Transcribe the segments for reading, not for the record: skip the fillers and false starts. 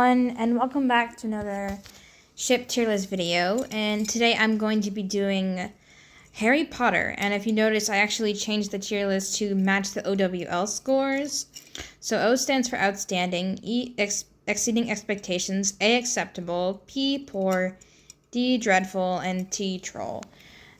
And welcome back to another ship tier list video. And today I'm going to be doing Harry Potter. And if you notice, I actually changed the tier list to match the OWL scores. So O stands for outstanding, E exceeding expectations, A acceptable, P poor, D dreadful, and T troll.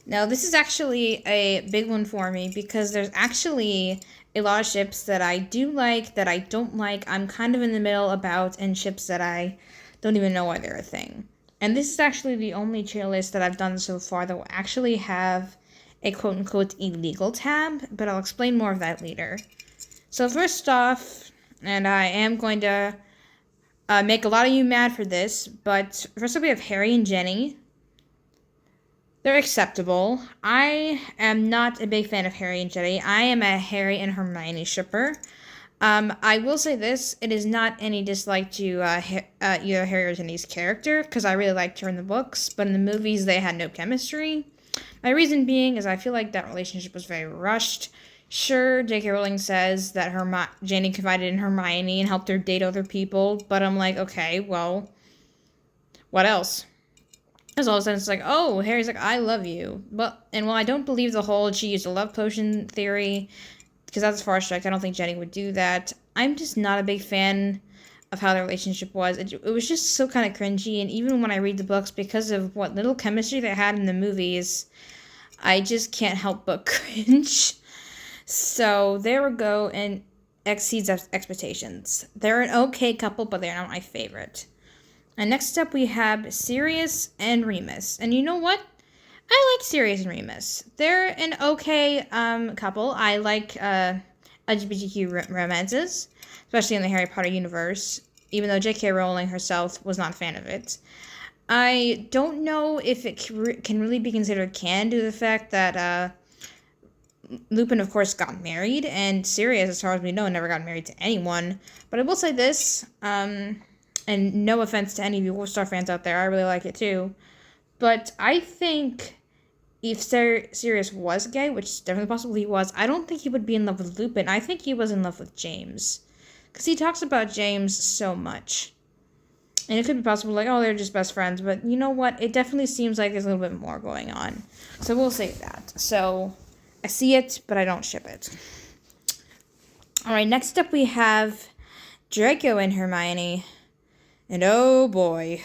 Now, this is actually a big one for me because there's actually a lot of ships that I do like, that I don't like, I'm kind of in the middle about, and ships that I don't even know why they're a thing. And this is actually the only tier list that I've done so far that will actually have a quote-unquote illegal tab, but I'll explain more of that later. So first off, and I am going to make a lot of you mad for this, but first up we have Harry and Ginny. They're acceptable. I am not a big fan of Harry and Ginny. I am a Harry and Hermione shipper. I will say this, it is not any dislike to either Harry or Ginny's character, because I really liked her in the books, but in the movies they had no chemistry. My reason being is I feel like that relationship was very rushed. Sure, J.K. Rowling says that Ginny confided in Hermione and helped her date other people, but I'm like, okay, well, what else? As all of a sudden, it's like, oh, Harry's like, I love you. But, and while I don't believe the whole she used a love potion theory, because that's far-stretched, I don't think Ginny would do that. I'm just not a big fan of how their relationship was. It was just so kind of cringy, and even when I read the books, because of what little chemistry they had in the movies, I just can't help but cringe. So, there we go, and exceeds expectations. They're an okay couple, but they're not my favorite. And next up we have Sirius and Remus. And you know what? I like Sirius and Remus. They're an okay couple. I like LGBTQ romances, especially in the Harry Potter universe, even though J.K. Rowling herself was not a fan of it. I don't know if it can really be considered canon due to the fact that Lupin, of course, got married, and Sirius, as far as we know, never got married to anyone. But I will say this, and no offense to any of you Wolfstar fans out there, I really like it too. But I think if Sirius was gay, which is definitely possible he was, I don't think he would be in love with Lupin. I think he was in love with James. Because he talks about James so much. And it could be possible, like, oh, they're just best friends. But you know what? It definitely seems like there's a little bit more going on. So we'll say that. So I see it, but I don't ship it. Alright, next up we have Draco and Hermione. And oh boy.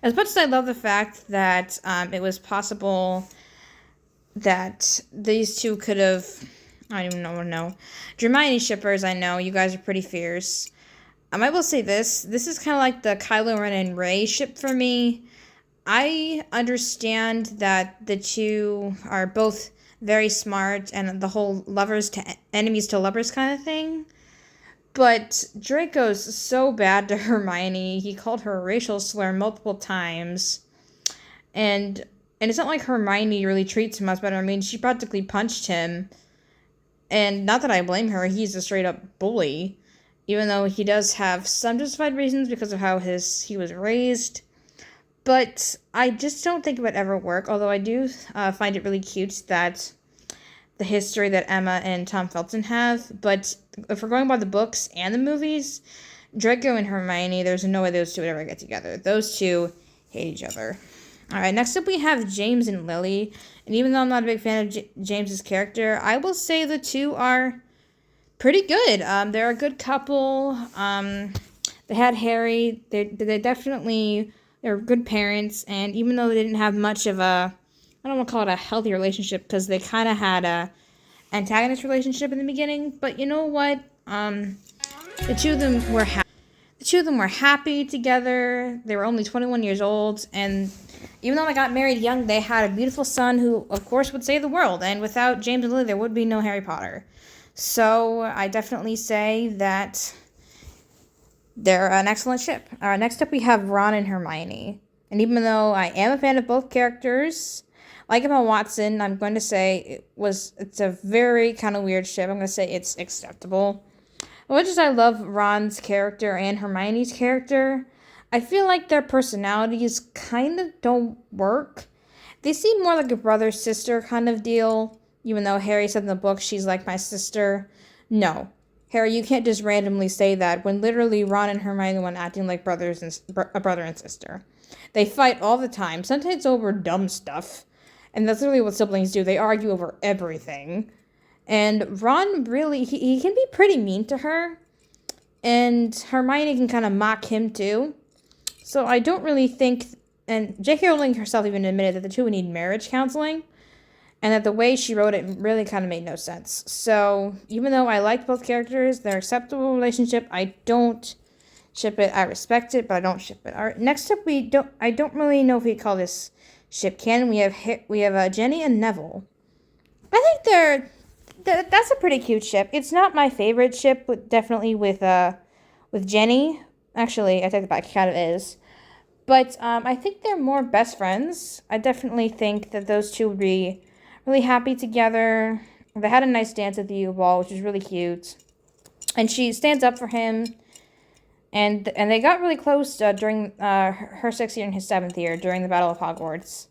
As much as I love the fact that it was possible that these two could have, I don't even know. Hermione shippers, I know, you guys are pretty fierce. I will say this is kind of like the Kylo Ren and Rey ship for me. I understand that the two are both very smart and the whole lovers to enemies to lovers kind of thing. But Draco's so bad to Hermione. He called her a racial slur multiple times. And it's not like Hermione really treats him much better. I mean, she practically punched him. And not that I blame her, he's a straight up bully. Even though he does have some justified reasons because of how he was raised. But I just don't think it would ever work. Although I do find it really cute that the history that Emma and Tom Felton have, but if we're going by the books and the movies, Draco and Hermione, there's no way those two would ever get together. Those two hate each other. Alright, next up we have James and Lily, and even though I'm not a big fan of James's character, I will say the two are pretty good. They're a good couple. They had Harry, they definitely, they're good parents, and even though they didn't have much of a, I don't want to call it a healthy relationship because they kind of had a antagonist relationship in the beginning. But you know what? The two of them were happy together. They were only 21 years old, and even though they got married young, they had a beautiful son who, of course, would save the world. And without James and Lily, there would be no Harry Potter. So I definitely say that they're an excellent ship. Next up, we have Ron and Hermione. And even though I am a fan of both characters, like Emma Watson, I'm going to say it's a very kind of weird ship. I'm going to say it's acceptable. As much as I love Ron's character and Hermione's character, I feel like their personalities kind of don't work. They seem more like a brother-sister kind of deal, even though Harry said in the book she's like my sister. No. Harry, you can't just randomly say that when literally Ron and Hermione went acting like a brother and sister. They fight all the time, sometimes over dumb stuff. And that's literally what siblings do. They argue over everything. And Ron really, he can be pretty mean to her. And Hermione can kind of mock him too. So I don't really think, and J.K. Rowling herself even admitted that the two would need marriage counseling. And that the way she wrote it really kind of made no sense. So even though I liked both characters, their acceptable relationship, I don't ship it. I respect it, but I don't ship it. All right, next up, I don't really know if we call this ship canon. We have Jenny and Neville. I think that's a pretty cute ship. It's not my favorite ship, but definitely with Jenny. Actually, I take it back. It kind of is. But I think they're more best friends. I definitely think that those two would be really happy together. They had a nice dance at the U-Ball, which was really cute. And she stands up for him. And they got really close during her 6th year and his 7th year during the Battle of Hogwarts.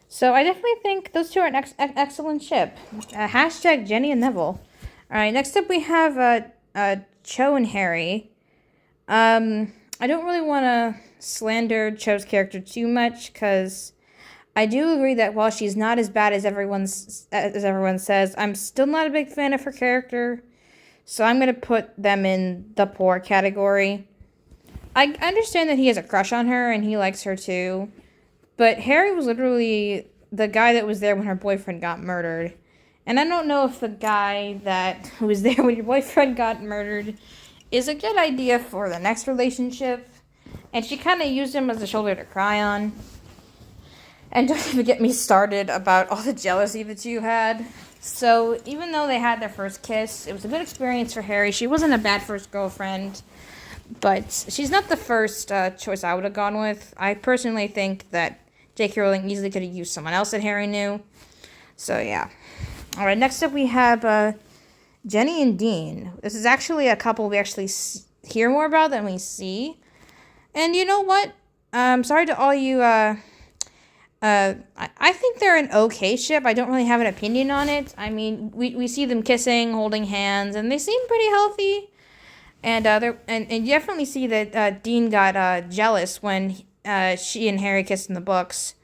So I definitely think those two are an excellent ship. Hashtag Jenny and Neville. All right, next up we have Cho and Harry. I don't really want to slander Cho's character too much because I do agree that while she's not as bad as everyone says, I'm still not a big fan of her character. So I'm going to put them in the poor category. I understand that he has a crush on her and he likes her too. But Harry was literally the guy that was there when her boyfriend got murdered. And I don't know if the guy who was there when your boyfriend got murdered is a good idea for the next relationship. And she kind of used him as a shoulder to cry on. And don't even get me started about all the jealousy that you had. So even though they had their first kiss, it was a good experience for Harry. She wasn't a bad first girlfriend. But she's not the first choice I would have gone with. I personally think that J.K. Rowling easily could have used someone else that Harry knew. So, yeah. All right, next up we have Jenny and Dean. This is actually a couple we actually hear more about than we see. And you know what? Sorry to all you... I think they're an okay ship. I don't really have an opinion on it. I mean, we see them kissing, holding hands, and they seem pretty healthy. And you definitely see that Dean got jealous when she and Harry kissed in the books.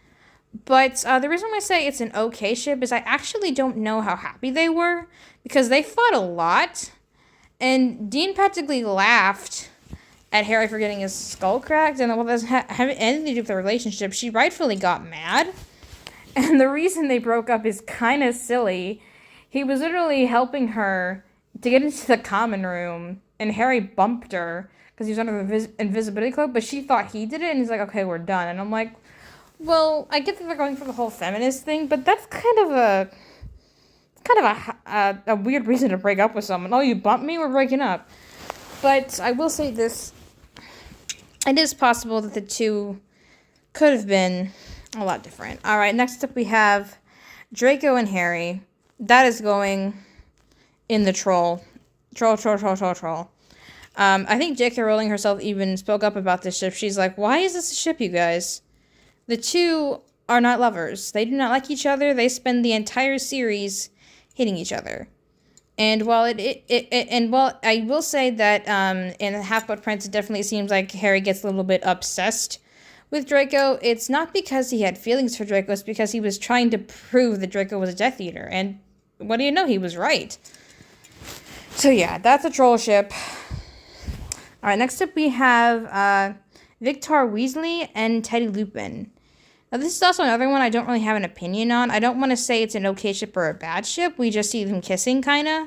But the reason why I say it's an okay ship is I actually don't know how happy they were because they fought a lot, and Dean practically laughed at Harry for getting his skull cracked, and well, that doesn't have anything to do with the relationship. She rightfully got mad, and the reason they broke up is kind of silly. He was literally helping her to get into the common room, and Harry bumped her because he was under the invisibility cloak, but she thought he did it, and he's like, okay, we're done. And I'm like, well, I get that they're going for the whole feminist thing, but that's kind of a weird reason to break up with someone. Oh, you bumped me? We're breaking up. But I will say this. It is possible that the two could have been a lot different. All right, next up we have Draco and Harry. That is going in the troll. Troll. I think J.K. Rowling herself even spoke up about this ship. She's like, why is this a ship, you guys? The two are not lovers. They do not like each other. They spend the entire series hitting each other. And while I will say that in Half-Blood Prince, it definitely seems like Harry gets a little bit obsessed with Draco. It's not because he had feelings for Draco. It's because he was trying to prove that Draco was a Death Eater. And what do you know? He was right. So yeah, that's a troll ship. All right, next up we have Victor Weasley and Teddy Lupin. Now, this is also another one I don't really have an opinion on. I don't want to say it's an okay ship or a bad ship. We just see them kissing, kind of.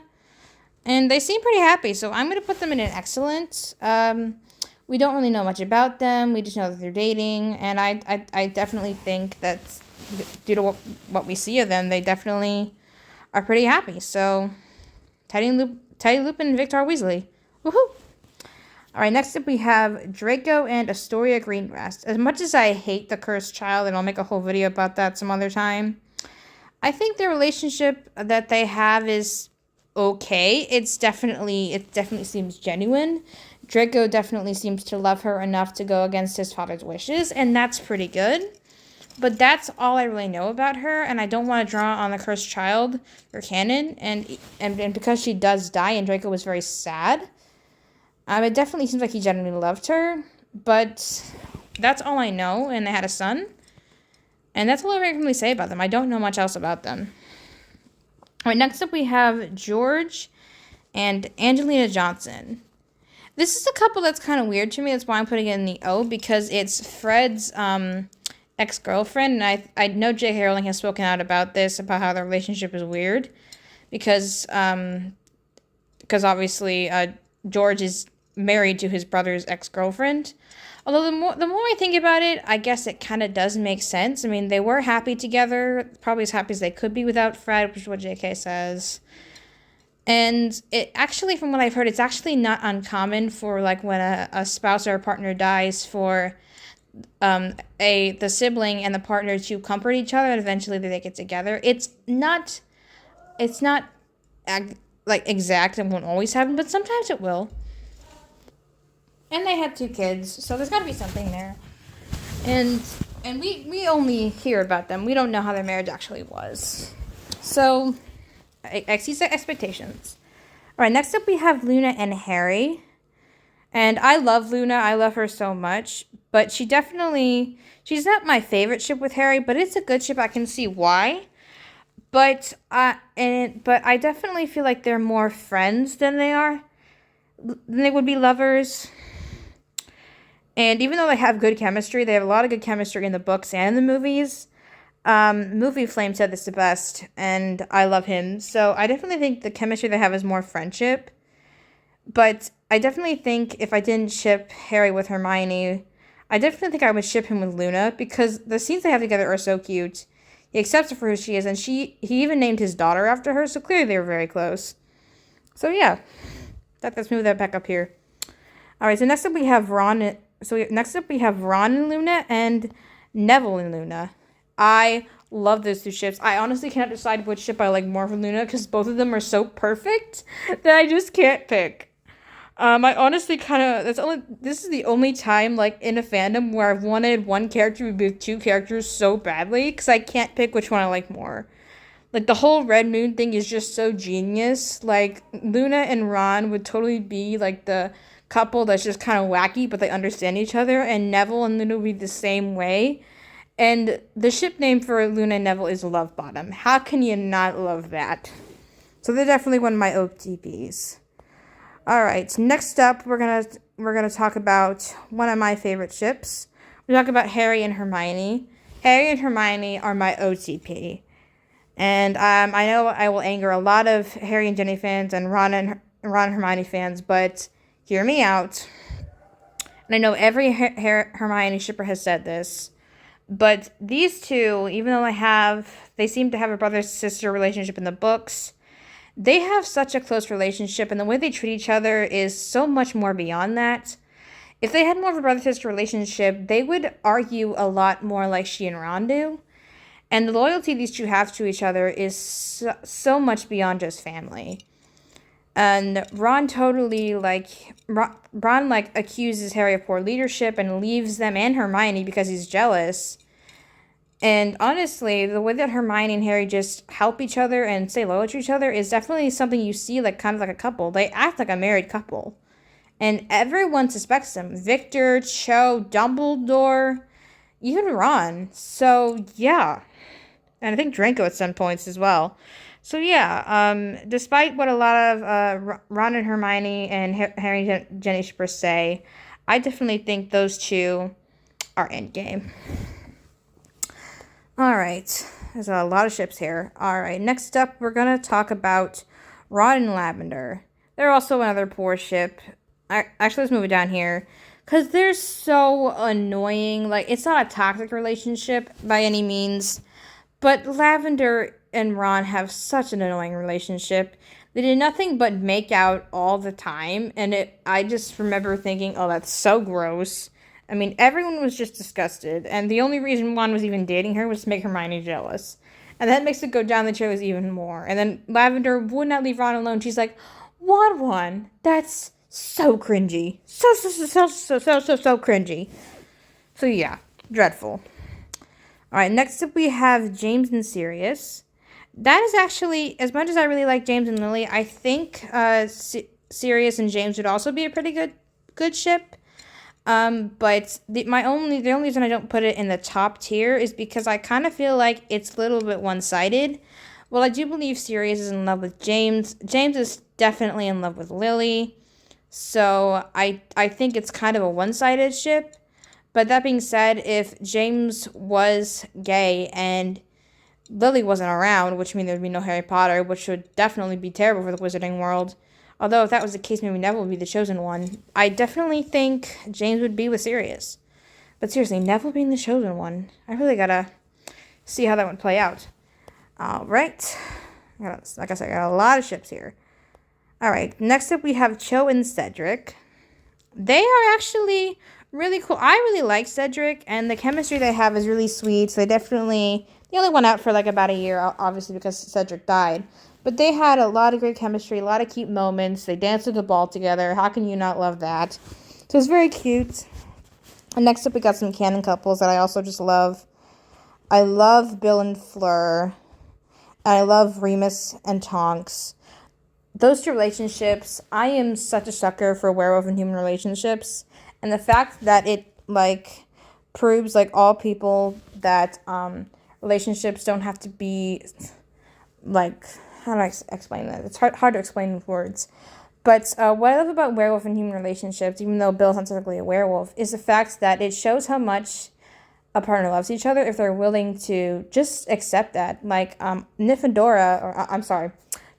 And they seem pretty happy, so I'm going to put them in an excellent. We don't really know much about them. We just know that they're dating. And I definitely think that due to what we see of them, they definitely are pretty happy. So, Teddy Lupin and Victor Weasley. Woohoo! All right, next up we have Draco and Astoria Greengrass. As much as I hate the Cursed Child, and I'll make a whole video about that some other time, I think the relationship that they have is okay. It definitely seems genuine. Draco definitely seems to love her enough to go against his father's wishes, and that's pretty good. But that's all I really know about her, and I don't want to draw on the cursed child or canon. And because she does die, and Draco was very sad. It definitely seems like he genuinely loved her, but that's all I know. And they had a son, and that's all I can really say about them. I don't know much else about them. All right, next up we have George and Angelina Johnson. This is a couple that's kind of weird to me. That's why I'm putting it in the O, because it's Fred's ex-girlfriend, and I know J.K. Rowling has spoken out about this, about how their relationship is weird, because obviously George is married to his brother's ex-girlfriend. Although the more I think about it, I guess it kind of does make sense. I mean, they were happy together, probably as happy as they could be without Fred, which is what J.K. says. And it actually, from what I've heard, it's actually not uncommon for, like, when a spouse or a partner dies, for the sibling and the partner to comfort each other, and eventually they get together. It's not like exact and won't always happen, but sometimes it will. And they had 2 kids, so there's got to be something there. And we only hear about them. We don't know how their marriage actually was. So I exceed expectations. All right, next up we have Luna and Harry. And I love Luna. I love her so much. But she's not my favorite ship with Harry, but it's a good ship. I can see why. But I definitely feel like they're more friends than they would be lovers. And even though they have good chemistry, they have a lot of good chemistry in the books and in the movies. Movie Flame said this the best, and I love him. So I definitely think the chemistry they have is more friendship. But I definitely think if I didn't ship Harry with Hermione, I definitely think I would ship him with Luna, because the scenes they have together are so cute. He accepts her for who she is, and he even named his daughter after her, so clearly they were very close. So yeah, let's move that back up here. All right, so next up we have Ron and Luna, and Neville and Luna. I love those 2 ships. I honestly cannot decide which ship I like more for Luna, because both of them are so perfect that I just can't pick. I honestly this is the only time, like, in a fandom where I've wanted one character to be 2 characters so badly, because I can't pick which one I like more. Like, the whole Red Moon thing is just so genius. Like, Luna and Ron would totally be, like, the couple that's just kind of wacky, but they understand each other, and Neville and Luna would be the same way. And the ship name for Luna and Neville is Love Bottom. How can you not love that? So they're definitely one of my OTPs. All right, next up we're gonna talk about one of my favorite ships. We talk about Harry and Hermione. Harry and Hermione are my OTP, and I know I will anger a lot of Harry and Ginny fans and Ron and Hermione fans, but hear me out. And I know every Hermione shipper has said this, but these 2, even though they seem to have a brother-sister relationship in the books, they have such a close relationship, and the way they treat each other is so much more beyond that. If they had more of a brother-sister relationship, they would argue a lot more like she and Ron do. And the loyalty these 2 have to each other is so much beyond just family. And Ron accuses Harry of poor leadership and leaves them and Hermione because he's jealous. And honestly, the way that Hermione and Harry just help each other and stay loyal to each other is definitely something you see, like, kind of like a couple. They act like a married couple. And everyone suspects them. Victor, Cho, Dumbledore, even Ron. So, yeah. And I think Draco at some points as well. So, yeah, despite what a lot of Ron and Hermione and Harry and Ginny shippers say, I definitely think those 2 are endgame. All right, there's a lot of ships here. All right, next up, we're going to talk about Ron and Lavender. They're also another poor ship. Actually, let's move it down here, because they're so annoying. Like, it's not a toxic relationship by any means, but Lavender and Ron have such an annoying relationship. They did nothing but make out all the time, and I just remember thinking, oh, that's so gross. I mean, everyone was just disgusted, and the only reason Ron was even dating her was to make Hermione jealous. And that makes it go down the tier list even more. And then Lavender would not leave Ron alone. She's like, Ron, that's so cringy. So cringy. So yeah, dreadful. All right, next up we have James and Sirius. That is actually, as much as I really like James and Lily, I think Sirius and James would also be a pretty good ship. But the only reason I don't put it in the top tier is because I kind of feel like it's a little bit one-sided. Well, I do believe Sirius is in love with James. James is definitely in love with Lily. So I think it's kind of a one-sided ship. But that being said, if James was gay and Lily wasn't around, which means there'd be no Harry Potter, which would definitely be terrible for the Wizarding world. Although if that was the case, maybe Neville would be the chosen one. I definitely think James would be with Sirius. But seriously, Neville being the chosen one, I really gotta see how that would play out. Alright. Like I said, I got a lot of ships here. Alright, next up we have Cho and Cedric. They are actually really cool. I really like Cedric, and the chemistry they have is really sweet. So they only went out for like about a year, obviously, because Cedric died. But they had a lot of great chemistry, a lot of cute moments. They danced with the ball together. How can you not love that? So it's very cute. And next up, we got some canon couples that I also just love. I love Bill and Fleur. And I love Remus and Tonks. Those two relationships, I am such a sucker for werewolf and human relationships. And the fact that it, like, proves, like, all people that relationships don't have to be, like, how do I explain that? It's hard to explain with words. But what I love about werewolf and human relationships, even though Bill's not technically a werewolf, is the fact that it shows how much a partner loves each other if they're willing to just accept that. Like,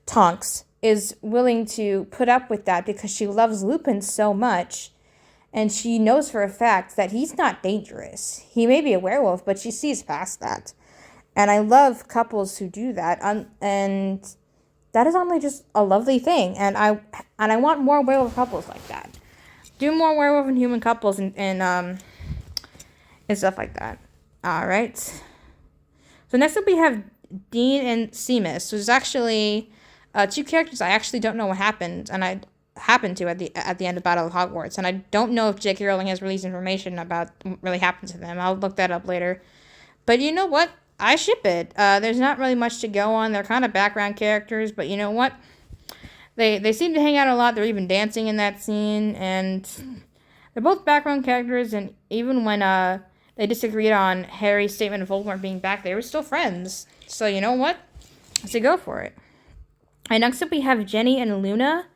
Tonks is willing to put up with that because she loves Lupin so much. And she knows for a fact that he's not dangerous. He may be a werewolf, but she sees past that. And I love couples who do that. And that is only just a lovely thing. And I want more werewolf couples like that. Do more werewolf and human couples and stuff like that. Alright. So next up we have Dean and Seamus, which is actually two characters I actually don't know what happened. And I happened to at the end of Battle of Hogwarts, and I don't know if J.K. Rowling has released information about what really happened to them. I'll look that up later. But you know what? I ship it. There's not really much to go on. They're kind of background characters, but you know what? They seem to hang out a lot. They're even dancing in that scene, and they're both background characters, and even when they disagreed on Harry's statement of Voldemort being back, they were still friends. So you know what? So go for it. And next up we have Jenny and Luna,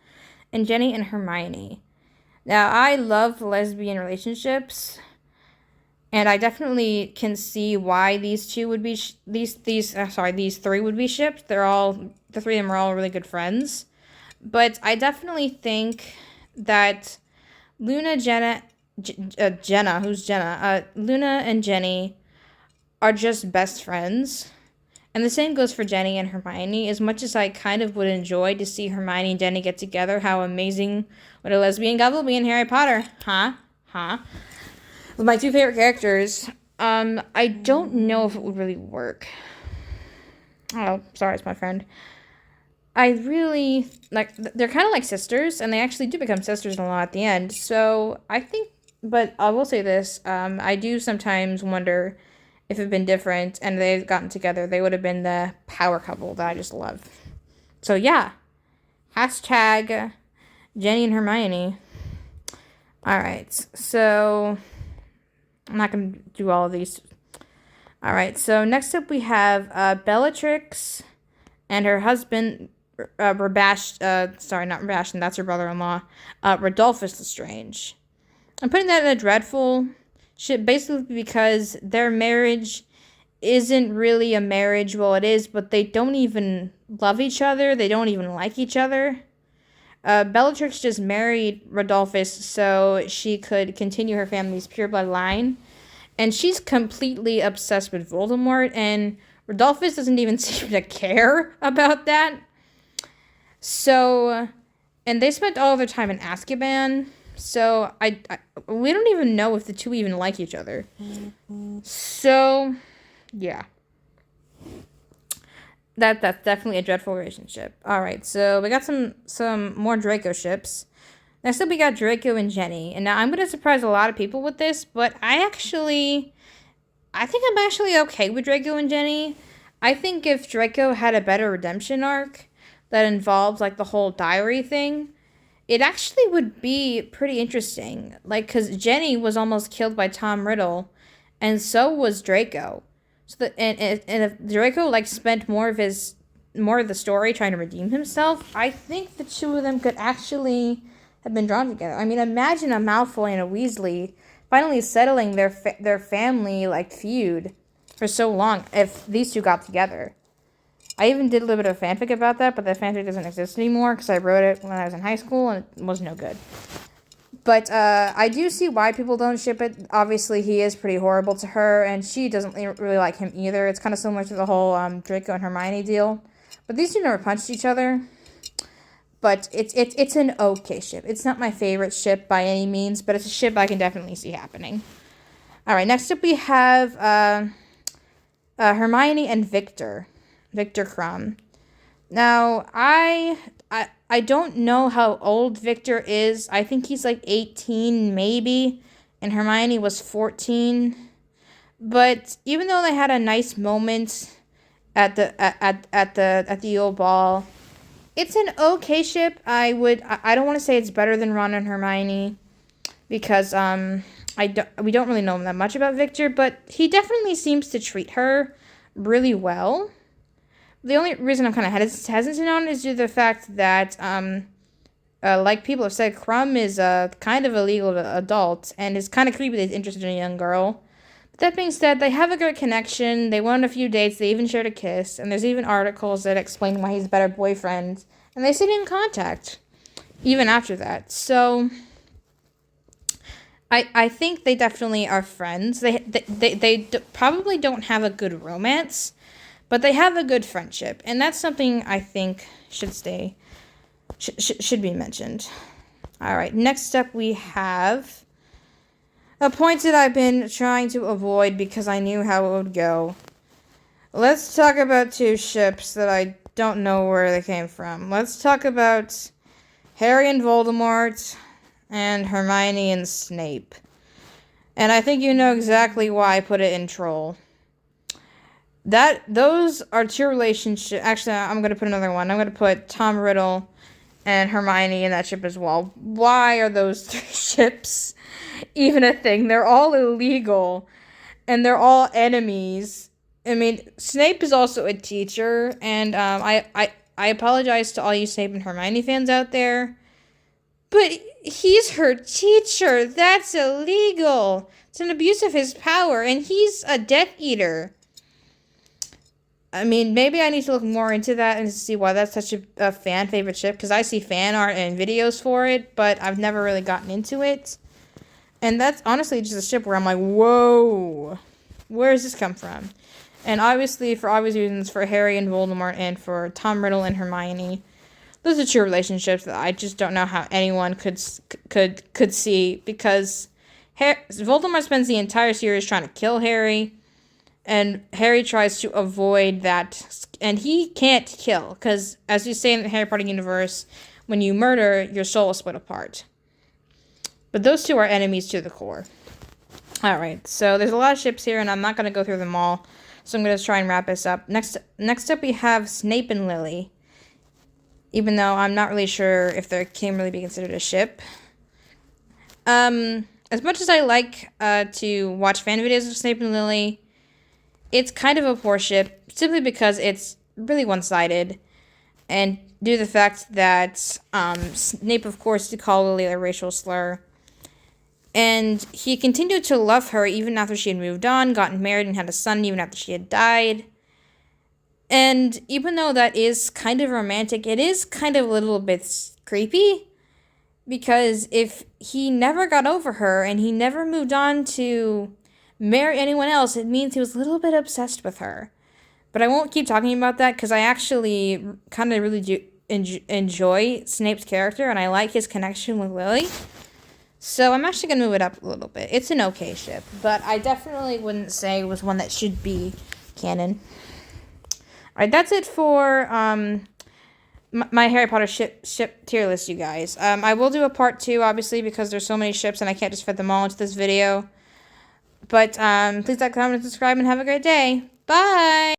and Jenny and Hermione. Now, I love lesbian relationships, and I definitely can see why these two would be these three would be shipped. The three of them are all really good friends, but I definitely think that Luna and Jenny are just best friends. And the same goes for Jenny and Hermione. As much as I kind of would enjoy to see Hermione and Jenny get together, how amazing would a lesbian couple be in Harry Potter? With my two favorite characters, I don't know if it would really work. Oh, sorry, it's my friend. I really, they're kind of like sisters, and they actually do become sisters a lot at the end. So, I think, but I will say this, I do sometimes wonder if it had been different and they'd gotten together, they would have been the power couple that I just love. So yeah, hashtag Jenny and Hermione. Alright, so I'm not going to do all of these. Alright, so next up we have Bellatrix and her husband, not Rabashan, that's her brother-in-law, Rodolphus Lestrange. I'm putting that in a dreadful shit basically because their marriage isn't really a marriage. Well, it is, but they don't even love each other. They don't even like each other. Bellatrix just married Rodolphus so she could continue her family's pure bloodline. And she's completely obsessed with Voldemort, and Rodolphus doesn't even seem to care about that. So, and they spent all of their time in Azkaban. So, we don't even know if the two even like each other. So, yeah. That's definitely a dreadful relationship. Alright, so we got some more Draco ships. Next up, we got Draco and Jenny. And now I'm going to surprise a lot of people with this, but I actually I think I'm actually okay with Draco and Jenny. I think if Draco had a better redemption arc that involved like the whole diary thing, it actually would be pretty interesting. Like, because Jenny was almost killed by Tom Riddle, and so was Draco. So and if Draco like spent more of the story trying to redeem himself, I think the two of them could actually have been drawn together. I mean, imagine a Malfoy and a Weasley finally settling their family like feud for so long if these two got together. I even did a little bit of fanfic about that, but that fanfic doesn't exist anymore because I wrote it when I was in high school and it was no good. But I do see why people don't ship it. Obviously, he is pretty horrible to her, and she doesn't really like him either. It's kind of similar to the whole Draco and Hermione deal. But these two never punched each other. But it's an okay ship. It's not my favorite ship by any means, but it's a ship I can definitely see happening. All right, next up we have Hermione and Victor Krum. Now, I don't know how old Victor is. I think he's like 18 maybe, and Hermione was 14. But even though they had a nice moment at the old ball, it's an okay ship. I don't want to say it's better than Ron and Hermione because we don't really know that much about Victor, but he definitely seems to treat her really well. The only reason I'm kind of hesitant on is due to the fact that, like people have said, Krum is kind of a legal adult and is kind of creepy that he's interested in a young girl. But that being said, they have a good connection. They went on a few dates. They even shared a kiss. And there's even articles that explain why he's a better boyfriend. And they stayed in contact even after that. So I think they definitely are friends. They probably don't have a good romance, but they have a good friendship, and that's something I think should be mentioned. All right, next up we have a point that I've been trying to avoid because I knew how it would go. Let's talk about two ships that I don't know where they came from. Let's talk about Harry and Voldemort and Hermione and Snape. And I think you know exactly why I put it in Troll. Those are two relationships. Actually, I'm going to put another one. I'm going to put Tom Riddle and Hermione in that ship as well. Why are those three ships even a thing? They're all illegal, and they're all enemies. I mean, Snape is also a teacher, and I apologize to all you Snape and Hermione fans out there, but he's her teacher. That's illegal. It's an abuse of his power, and he's a Death Eater. I mean, maybe I need to look more into that and see why that's such a fan favorite ship, because I see fan art and videos for it, but I've never really gotten into it. And that's honestly just a ship where I'm like, whoa, where does this come from? And obviously, for obvious reasons, for Harry and Voldemort and for Tom Riddle and Hermione, those are two relationships that I just don't know how anyone could see, because Voldemort spends the entire series trying to kill Harry, and Harry tries to avoid that, and he can't kill, because as you say in the Harry Potter universe, when you murder, your soul is split apart. But those two are enemies to the core. Alright, so there's a lot of ships here, and I'm not going to go through them all, so I'm going to try and wrap this up. Next up we have Snape and Lily, even though I'm not really sure if they can really be considered a ship. As much as I like to watch fan videos of Snape and Lily, it's kind of a poor ship, simply because it's really one-sided, and due to the fact that Snape, of course, did call Lily a racial slur, and he continued to love her even after she had moved on, gotten married, and had a son even after she had died. And even though that is kind of romantic, it is kind of a little bit creepy, because if he never got over her and he never moved on to marry anyone else, it means he was a little bit obsessed with her. But I won't keep talking about that, because I actually kind of really do enjoy Snape's character, and I like his connection with Lily. So I'm actually going to move it up a little bit. It's an okay ship, but I definitely wouldn't say it was one that should be canon. Alright, that's it for my Harry Potter ship tier list, you guys. I will do a part 2, obviously, because there's so many ships, and I can't just fit them all into this video. But please like, comment, and subscribe, and have a great day. Bye!